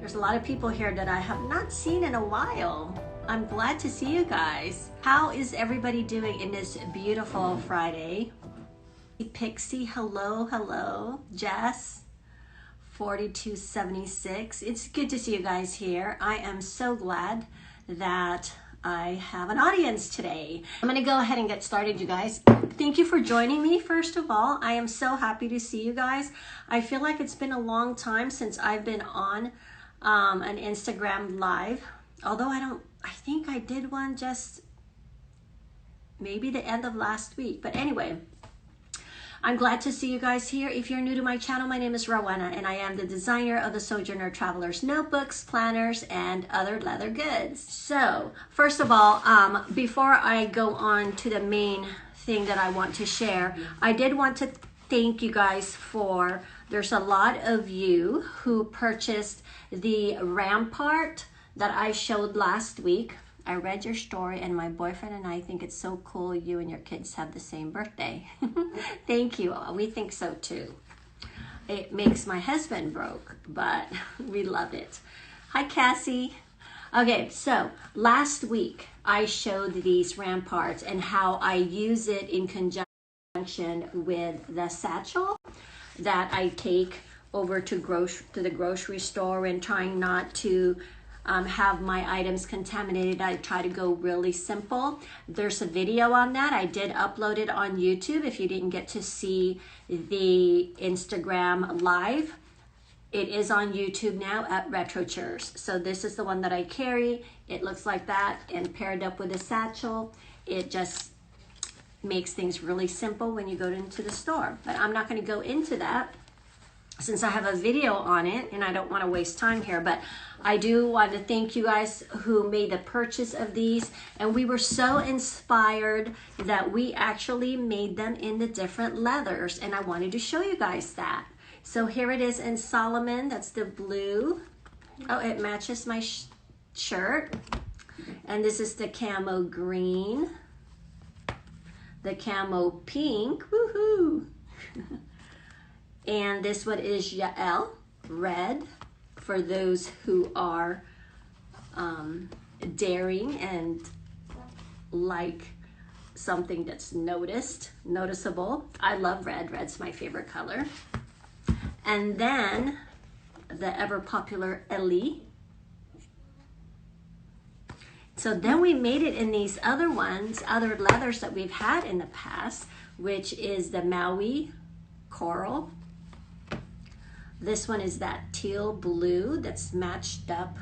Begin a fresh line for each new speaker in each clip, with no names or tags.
There's a lot of people here that I have not seen in a while. I'm glad to see you guys. How is everybody doing in this beautiful Friday? Pixie, hello, hello. Jess, 4276. It's good to see you guys here. I am so glad that I have an audience today. I'm gonna go ahead and get started, you guys. Thank you for joining me, first of all. I am so happy to see you guys. I feel like it's been a long time since I've been on an Instagram live. Although I think I did one just maybe the end of last week. But anyway, I'm glad to see you guys here. If you're new to my channel, my name is Rowena and I am the designer of the Sojourner Traveler's notebooks, planners, and other leather goods. So first of all, before I go on to the main thing that I want to share, I did want to thank you guys for, there's a lot of you who purchased the Rampart that I showed last week. I read your story and my boyfriend and I think it's so cool you and your kids have the same birthday. Thank you. We think so too. It makes my husband broke, but we love it. Hi, Cassie. Okay, so last week I showed these Ramparts and how I use it in conjunction with the satchel that I take over to the grocery store, and trying not to have my items contaminated. I try to go really simple. There's a video on that. I did upload it on YouTube. If you didn't get to see the Instagram live, it is on YouTube now at rcusa. So this is the one that I carry. It looks like that, and paired up with a satchel, it just makes things really simple when you go into the store. But I'm not going to go into that since I have a video on it and I don't want to waste time here. But I do want to thank you guys who made the purchase of these, and we were so inspired that we actually made them in the different leathers, and I wanted to show you guys that. So here it is in Solomon. That's the blue. Oh, it matches my shirt. And this is the camo green, the camo pink, woohoo. And this one is Yael, red, for those who are daring and like something that's noticeable. I love red. Red's my favorite color. And then the ever popular Ellie. So then we made it in these other ones, other leathers that we've had in the past, which is the Maui coral. This one is that teal blue that's matched up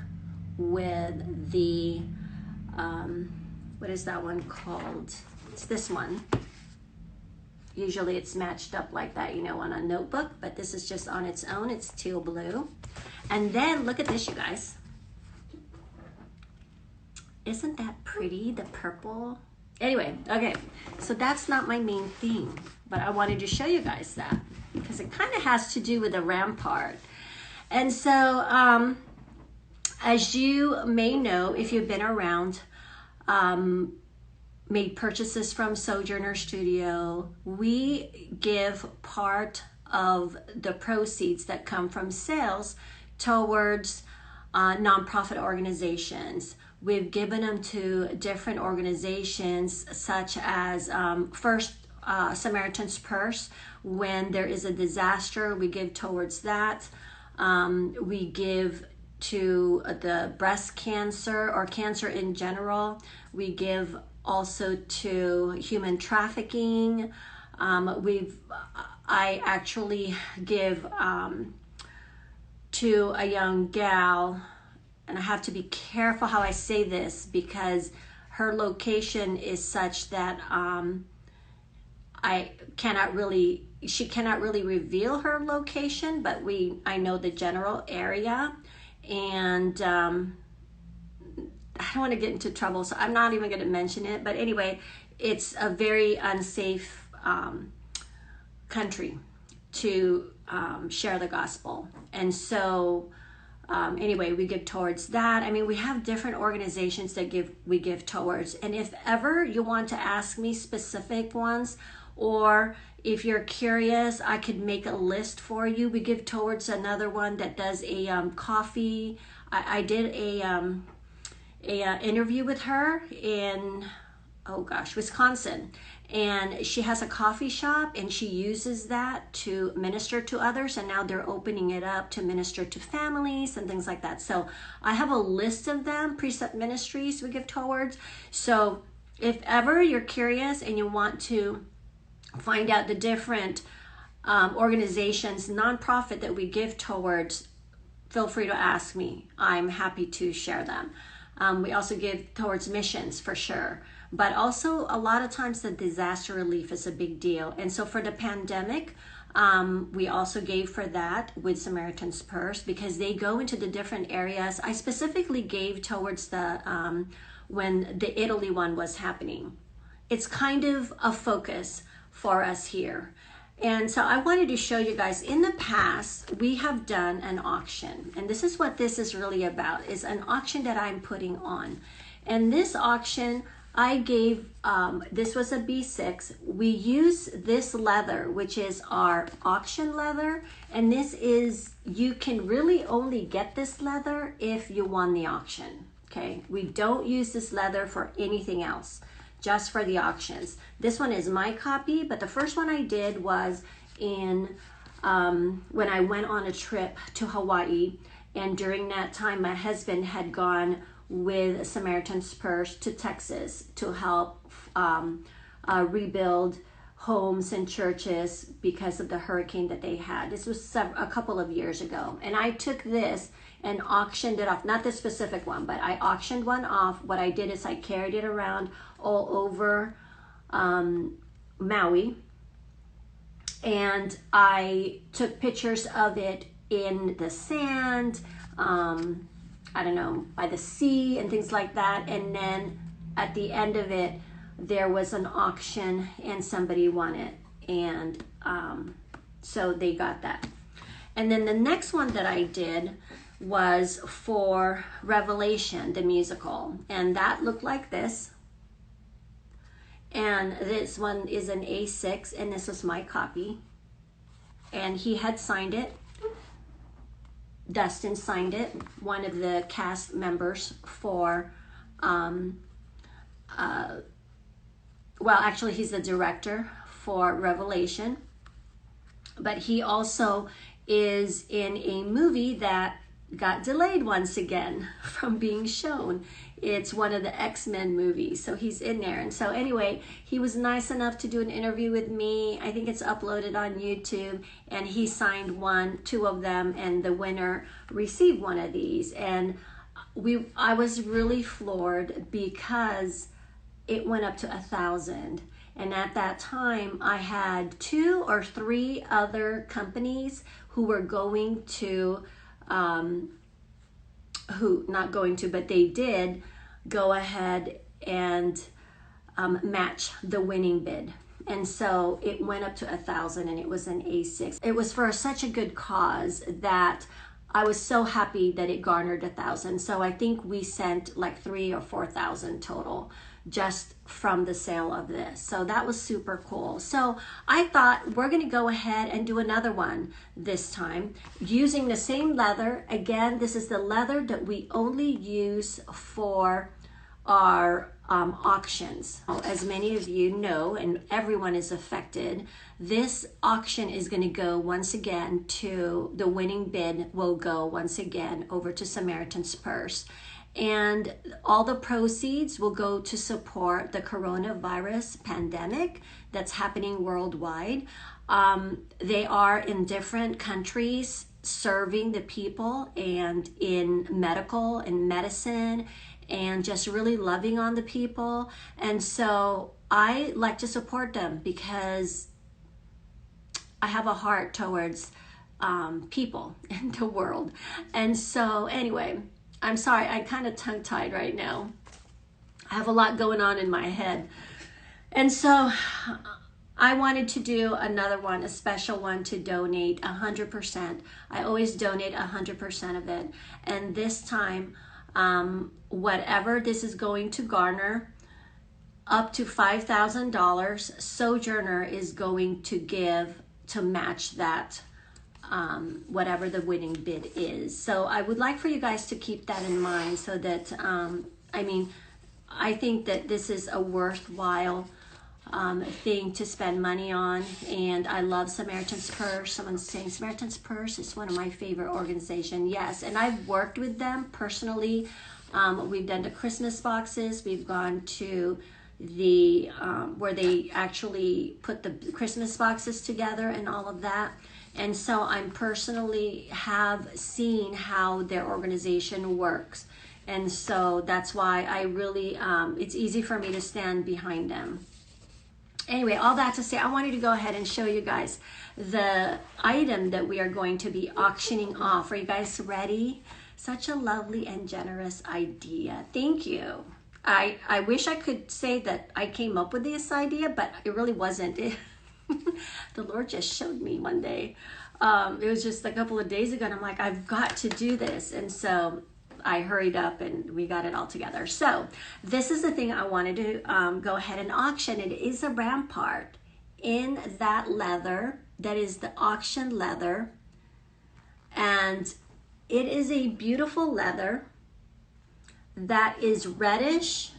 with the, what is that one called? It's this one. Usually it's matched up like that, you know, on a notebook, but this is just on its own. It's teal blue. And then look at this, you guys. Isn't that pretty, the purple? Anyway, okay, so that's not my main theme, but I wanted to show you guys that because it kind of has to do with the Rampart. And so, as you may know, if you've been around, made purchases from Sojourner Studio, we give part of the proceeds that come from sales towards nonprofit organizations. We've given them to different organizations such as First Samaritan's Purse. When there is a disaster, we give towards that. We give to the breast cancer or cancer in general. We give also to human trafficking. I actually give to a young gal, and I have to be careful how I say this because her location is such that she cannot really reveal her location, but I know the general area, and I don't want to get into trouble, so I'm not even going to mention it. But anyway, it's a very unsafe country to share the gospel, and so anyway, we give towards that. I mean, we have different organizations that we give towards. And if ever you want to ask me specific ones, or if you're curious, I could make a list for you. We give towards another one that does a coffee. I did a interview with her in, oh gosh, Wisconsin. And she has a coffee shop, and she uses that to minister to others, and now they're opening it up to minister to families and things like that. So I have a list of them, Precept Ministries we give towards. So if ever you're curious and you want to find out the different organizations, nonprofit that we give towards, feel free to ask me. I'm happy to share them. We also give towards missions for sure. But also a lot of times the disaster relief is a big deal. And so for the pandemic, we also gave for that with Samaritan's Purse, because they go into the different areas. I specifically gave towards the when the Italy one was happening. It's kind of a focus for us here. And so I wanted to show you guys, in the past, we have done an auction. And this is what this is really about, is an auction that I'm putting on. And this auction, I gave, this was a B6. We use this leather, which is our auction leather. And this is, you can really only get this leather if you won the auction, okay? We don't use this leather for anything else, just for the auctions. This one is my copy, but the first one I did was in, when I went on a trip to Hawaii. And during that time, my husband had gone with Samaritan's Purse to Texas to help rebuild homes and churches because of the hurricane that they had. This was a couple of years ago. And I took this and auctioned it off, not this specific one, but I auctioned one off. What I did is I carried it around all over Maui, and I took pictures of it in the sand, I don't know, by the sea and things like that. And then at the end of it, there was an auction and somebody won it. And so they got that. And then the next one that I did was for Revelation, the musical. And that looked like this. And this one is an A6, and this was my copy. And he had signed it. Dustin signed it, one of the cast members for, well, actually he's the director for Revelation, but he also is in a movie that got delayed once again from being shown. It's one of the X-Men movies, so he's in there. And so anyway, he was nice enough to do an interview with me. I think it's uploaded on YouTube, and he signed two of them, and the winner received one of these. And I was really floored because it went up to 1,000. And at that time, I had 2 or 3 other companies who were going to, not going to, but they did go ahead and match the winning bid. And so it went up to 1,000, and it was an A6. It was for such a good cause that I was so happy that it garnered 1,000. So I think we sent like 3,000 or 4,000 total just from the sale of this. So that was super cool. So I thought we're going to go ahead and do another one this time using the same leather. Again, this is the leather that we only use for our auctions. As many of you know, and everyone is affected, this auction is going to go once again to, the winning bid will go once again over to Samaritan's Purse. And all the proceeds will go to support the coronavirus pandemic that's happening worldwide. They are in different countries serving the people, and in medical and medicine, and just really loving on the people. And so I like to support them because I have a heart towards people in the world. And so anyway, I'm sorry, I'm kind of tongue-tied right now. I have a lot going on in my head. And so I wanted to do another one, a special one, to donate 100%. I always donate 100% of it. And this time, whatever this is going to garner, up to $5,000, Sojourner is going to give to match that, whatever the winning bid is. So I would like for you guys to keep that in mind, so that, I mean, I think that this is a worthwhile thing to spend money on. And I love Samaritan's Purse. Someone's saying Samaritan's Purse is one of my favorite organizations. Yes, and I've worked with them personally. We've done the Christmas boxes. We've gone to the where they actually put the Christmas boxes together and all of that. And so I'm personally have seen how their organization works. And so that's why I really, it's easy for me to stand behind them. Anyway, all that to say, I wanted to go ahead and show you guys the item that we are going to be auctioning off. Are you guys ready? Such a lovely and generous idea. Thank you. I wish I could say that I came up with this idea, but it really wasn't. The Lord just showed me one day. It was just a couple of days ago, and I'm like, I've got to do this. And so I hurried up and we got it all together. So this is the thing I wanted to go ahead and auction. It is a Rampart in that leather. That is the auction leather. And it is a beautiful leather that is reddish,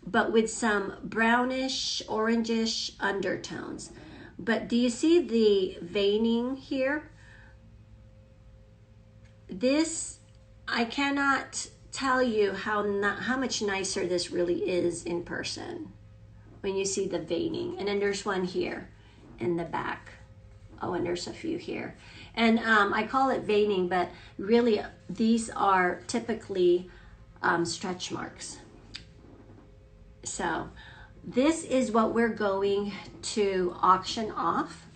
but with some brownish, orangish undertones. But do you see the veining here? This, I cannot tell you how much nicer this really is in person when you see the veining. And then there's one here in the back. Oh, and there's a few here. And I call it veining, but really these are typically stretch marks. So this is what we're going to auction off.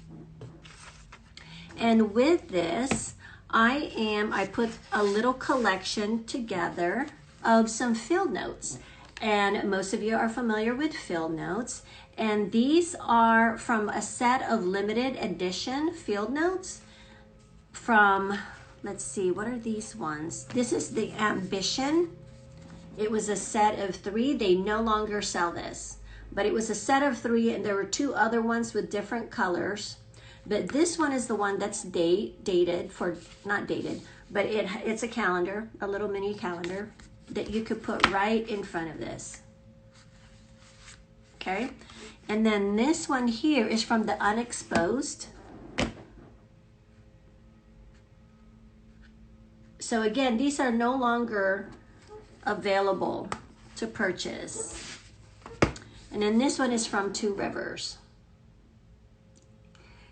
And with this, I put a little collection together of some field notes. And most of you are familiar with field notes. And these are from a set of limited edition field notes from, let's see, what are these ones? This is the Ambition. It was a set of 3. They no longer sell this, but it was a set of 3, and there were 2 other ones with different colors. But this one is the one that's dated for, not dated, but it's a calendar, a little mini calendar that you could put right in front of this. Okay, and then this one here is from the Unexposed. So again, these are no longer available to purchase. And then this one is from Two Rivers.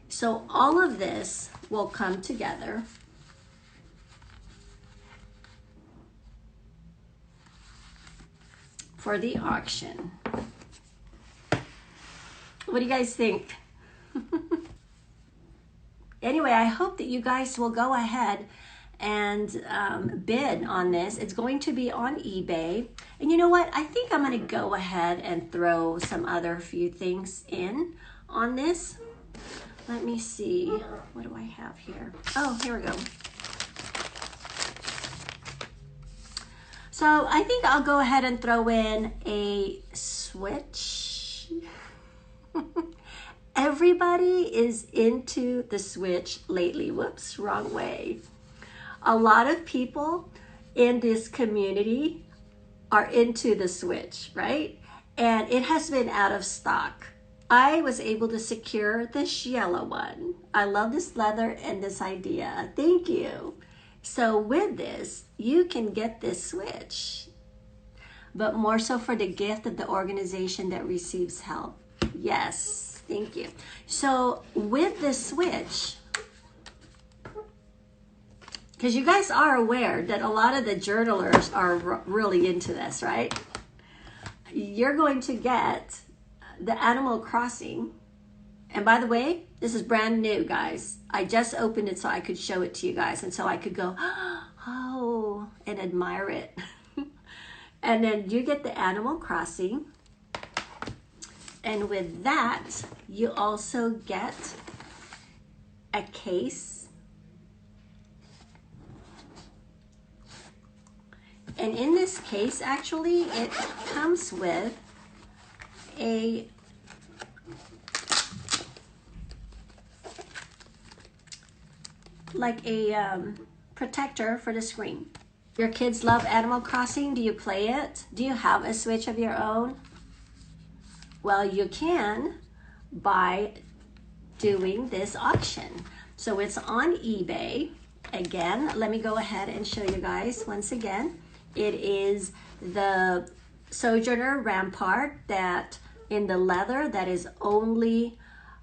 So all of this will come together for the auction. What do you guys think? Anyway, I hope that you guys will go ahead and bid on this. It's going to be on eBay. And you know what? I think I'm going to go ahead and throw some other few things in on this. Let me see. What do I have here? Oh, here we go. So I think I'll go ahead and throw in a switch. Everybody is into the switch lately. Whoops, wrong way. A lot of people in this community are into the switch, right? And it has been out of stock. I was able to secure this yellow one. I love this leather and this idea. Thank you. So with this, you can get this switch, but more so for the gift of the organization that receives help. Yes, thank you. So with this switch, because you guys are aware that a lot of the journalers are really into this, right? You're going to get the Animal Crossing. And by the way, this is brand new, guys. I just opened it so I could show it to you guys. And so I could go, oh, and admire it. And then you get the Animal Crossing. And with that, you also get a case. And in this case, actually, it comes with a protector for the screen. Your kids love Animal Crossing. Do you play it? Do you have a Switch of your own? Well, you can by doing this auction. So it's on eBay. Again, let me go ahead and show you guys once again. It is the Sojourner Rampart that in the leather that is only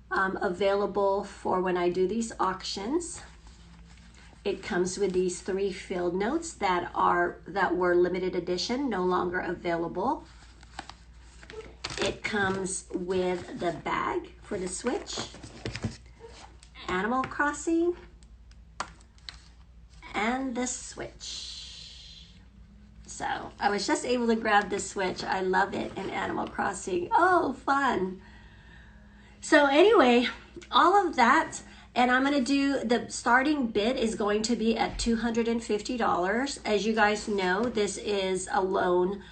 available for when I do these auctions. It comes with these 3 field notes that were limited edition, no longer available. It comes with the bag for the Switch, Animal Crossing, and the Switch. So I was just able to grab the Switch. I love it in Animal Crossing. Oh, fun. So anyway, all of that, and I'm gonna do, the starting bid is going to be at $250. As you guys know, this is a loan.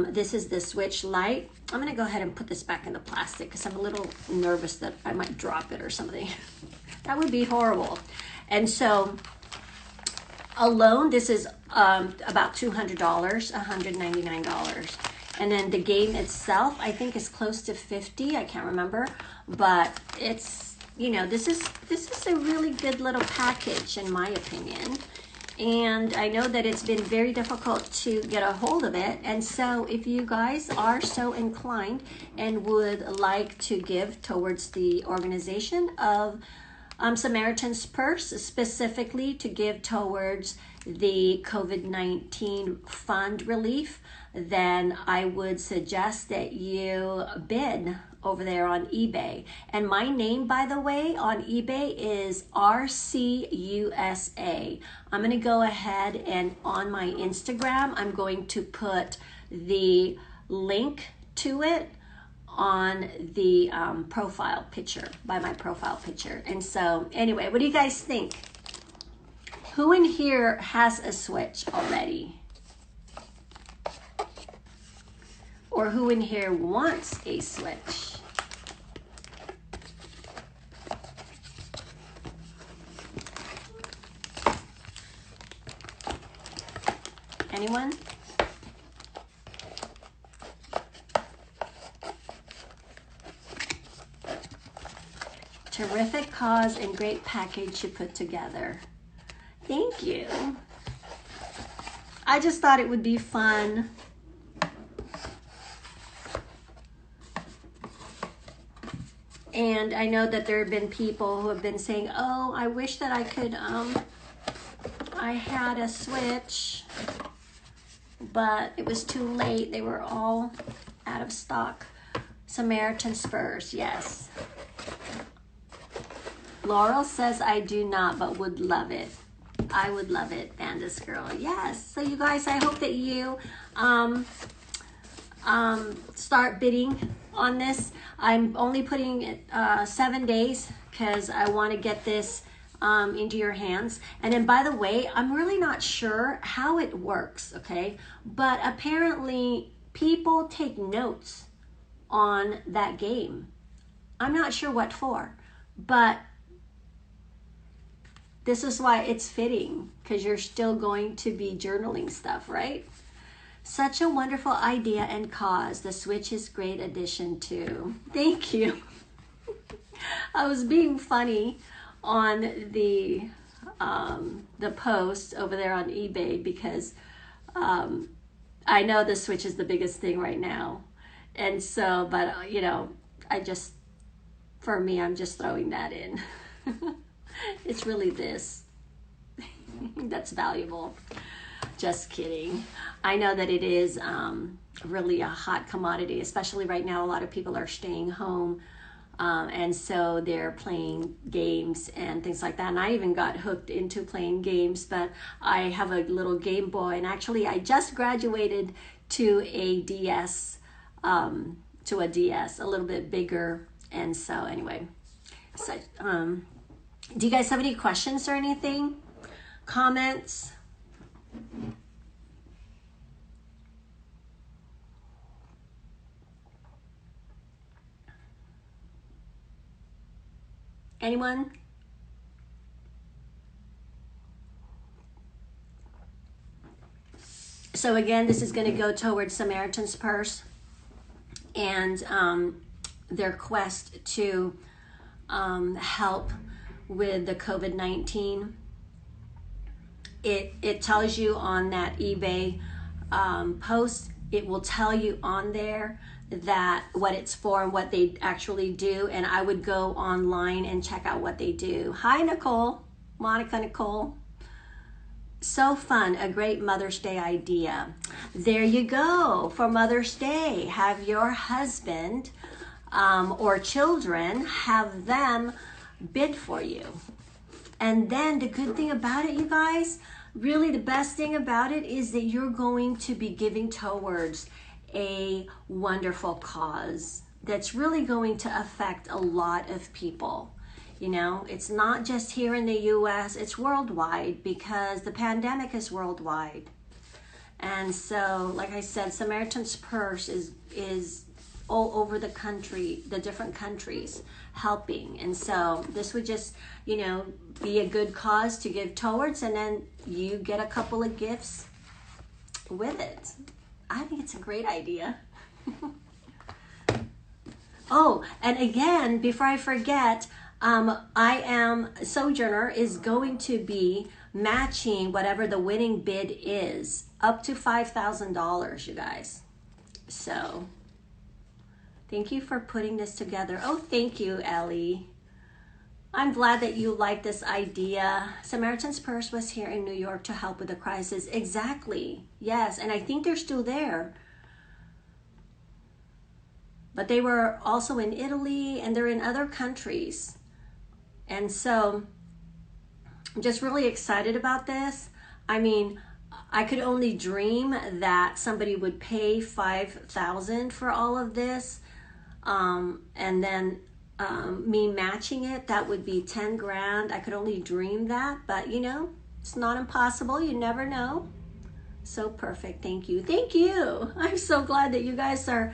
This is the Switch LITE. I'm gonna go ahead and put this back in the plastic because I'm a little nervous that I might drop it or something. That would be horrible. And so alone, this is about $200, $199. And then the game itself, I think is close to 50. I can't remember, but it's, you know, this is a really good little package in my opinion. And I know that it's been very difficult to get a hold of it. And so if you guys are so inclined and would like to give towards the organization of Samaritan's Purse, specifically to give towards the COVID-19 fund relief, then I would suggest that you bid over there on eBay. And my name, by the way, on eBay is rcusa. I'm gonna go ahead and on my Instagram, I'm going to put the link to it on the profile picture, by my profile picture. And so anyway, what do you guys think? Who in here has a Switch already? Or who in here wants a Switch? Anyone? Terrific cause and great package you put together. Thank you. I just thought it would be fun. And I know that there have been people who have been saying, oh, I wish that I could, I had a Switch, but it was too late. They were all out of stock. Samaritan's Purse, yes. Laurel says, I do not, but would love it. I would love it, Bandus Girl. Yes. So you guys, I hope that you start bidding on this. I'm only putting it 7 days because I want to get this into your hands. And then, by the way, I'm really not sure how it works, okay? But apparently people take notes on that game. I'm not sure what for, but this is why it's fitting, because you're still going to be journaling stuff, right? Such a wonderful idea and cause. The Switch is great addition too. Thank you. I was being funny on the post over there on eBay because I know the Switch is the biggest thing right now. And so, but you know, for me, I'm just throwing that in. It's really this that's valuable. Just kidding. I know that it is really a hot commodity, especially right now. A lot of people are staying home, and so they're playing games and things like that. And I even got hooked into playing games, but I have a little Game Boy, and actually I just graduated to a DS to a DS, a little bit bigger. And so anyway, so, do you guys have any questions or anything? Comments? Anyone? So again, this is going to go towards Samaritan's Purse and their quest to help with the COVID-19. It tells you on that eBay post, it will tell you on there that what it's for and what they actually do. And I would go online and check out what they do. Hi, Nicole, Monica Nicole. So fun, a great Mother's Day idea. There you go, for Mother's Day. Have your husband or children, have them bid for you. And then the good thing about it, you guys, really the best thing about it is that you're going to be giving towards a wonderful cause that's really going to affect a lot of people. You know, it's not just here in the US, it's worldwide, because the pandemic is worldwide. And so, like I said, Samaritan's Purse is all over the country, the different countries helping. And so this would just, you know, be a good cause to give towards, and then you get a couple of gifts with it. I think it's a great idea. Oh, and again, before I forget, Sojourner is going to be matching whatever the winning bid is, up to $5,000, you guys. So, thank you for putting this together. Oh, thank you, Ellie. I'm glad that you like this idea. Samaritan's Purse was here in New York to help with the crisis. Exactly. Yes, and I think they're still there. But they were also in Italy, and they're in other countries. And so I'm just really excited about this. I mean, I could only dream that somebody would pay $5,000 for all of this. And then me matching it, that would be 10 grand. I could only dream that, but you know, it's not impossible. You never know. So perfect. Thank you. Thank you. I'm so glad that you guys are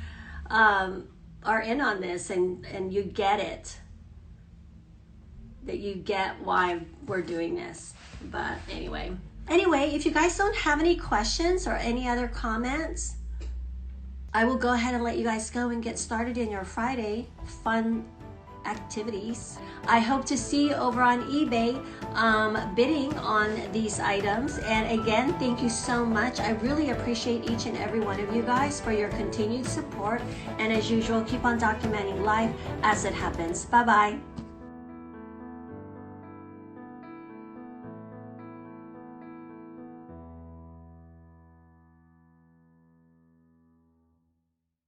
in on this and you get it. That you get why we're doing this. But anyway, if you guys don't have any questions or any other comments, I will go ahead and let you guys go and get started in your Friday fun activities. I hope to see you over on eBay bidding on these items. And again, thank you so much. I really appreciate each and every one of you guys for your continued support. And as usual, keep on documenting life as it happens. Bye-bye.